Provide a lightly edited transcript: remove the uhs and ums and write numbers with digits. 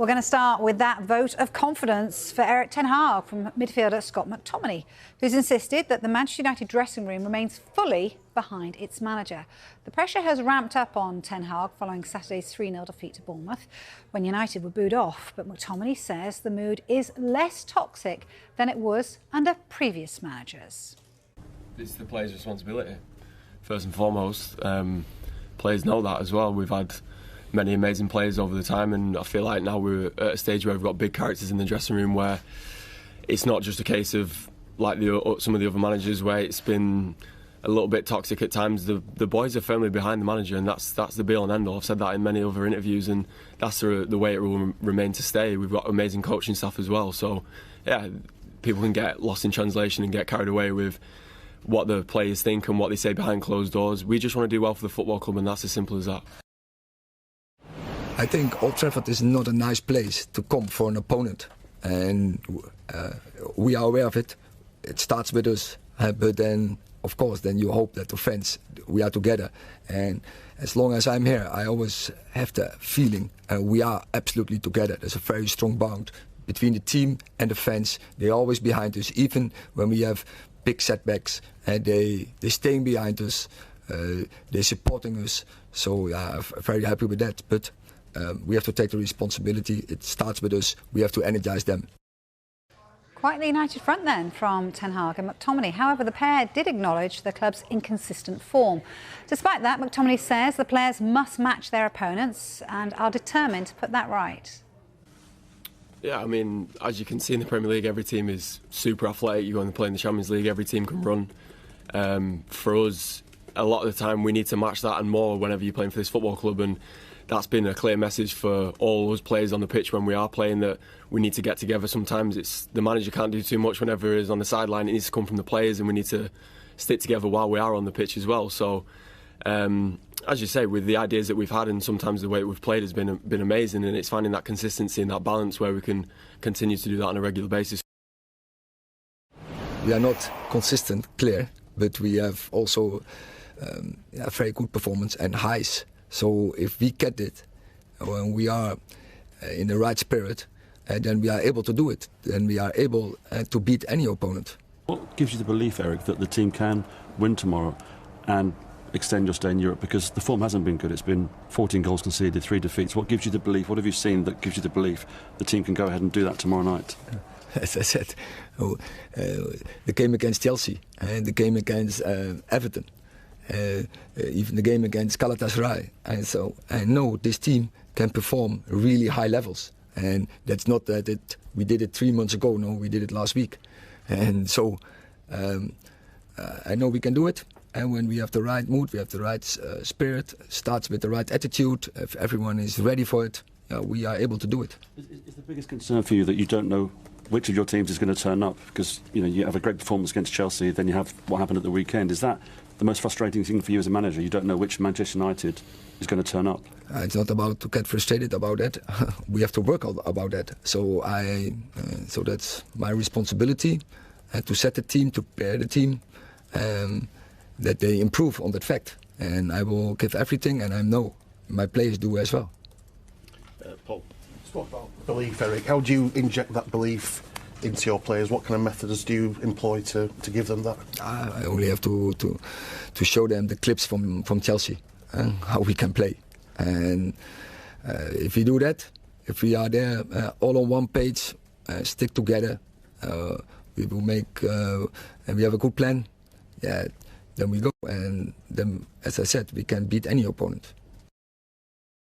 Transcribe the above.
We're going to start with that vote of confidence for Erick Ten Hag from midfielder Scott McTominay, who's insisted that the Manchester United dressing room remains fully behind its manager. The pressure has ramped up on Ten Hag following Saturday's 3-0 defeat to Bournemouth, when United were booed off. But McTominay says the mood is less toxic than it was under previous managers. It's the players' responsibility, first and foremost. Players know that as well. We've had many amazing players over the time, and I feel like now we're at a stage where we've got big characters in the dressing room, where it's not just a case of like some of the other managers where it's been a little bit toxic at times. The boys are firmly behind the manager, and that's the be all and end all. I've said that in many other interviews, and that's the way it will remain to stay. We've got amazing coaching staff as well, so yeah, people can get lost in translation and get carried away with what the players think and what they say behind closed doors. We just want to do well for the football club, and that's as simple as that. I think Old Trafford is not a nice place to come for an opponent, and we are aware of it. It starts with us, but then, of course, then you hope that the fans, we are together. And as long as I'm here, I always have the feeling we are absolutely together. There's a very strong bond between the team and the fans. They're always behind us, even when we have big setbacks, and they're staying behind us. They're supporting us. So yeah, I'm very happy with that. But we have to take the responsibility. It starts with us. We have to energise them. Quite the united front then from Ten Hag and McTominay. However, the pair did acknowledge the club's inconsistent form. Despite that, McTominay says the players must match their opponents and are determined to put that right. Yeah, I mean, as you can see in the Premier League, every team is super athletic. You go and play in the Champions League, every team can run. For us, a lot of the time we need to match that and more whenever you're playing for this football club, and that's been a clear message for all us players on the pitch when we are playing, that we need to get together. Sometimes it's the manager can't do too much whenever he's on the sideline. It needs to come from the players, and we need to stick together while we are on the pitch as well. So, as you say, with the ideas that we've had and sometimes the way that we've played has been amazing, and it's finding that consistency and that balance where we can continue to do that on a regular basis. We are not consistent, clear, but we have also a very good performance and highs. So if we get it, when we are in the right spirit, then we are able to do it. Then we are able to beat any opponent. What gives you the belief, Eric, that the team can win tomorrow and extend your stay in Europe? Because the form hasn't been good. It's been 14 goals conceded, 3 defeats. What gives you the belief? What have you seen that gives you the belief the team can go ahead and do that tomorrow night? As I said, the game against Chelsea, and the game against Everton, even the game against Galatasaray, and so I know this team can perform really high levels, and that's not that we did it 3 months ago. No, we did it last week, and so I know we can do it. And when we have the right mood, we have the right spirit, starts with the right attitude. If everyone is ready for it, we are able to do it. Is the biggest concern for you that you don't know which of your teams is going to turn up? Because you have a great performance against Chelsea, then you have what happened at the weekend. Is that the most frustrating thing for you as a manager? You don't know which Manchester United is going to turn up. It's not about to get frustrated about that. We have to work about that. So so that's my responsibility, to set the team, to prepare the team, that they improve on that fact. And I will give everything, and I know my players do as well. Paul, let's talk about belief, Eric. How do you inject that belief into your players? What kind of methods do you employ to give them that? I only have to show them the clips from Chelsea and how we can play. And if we do that, if we are there all on one page, stick together, we will make, and we have a good plan, yeah, then we go. And then, as I said, we can beat any opponent.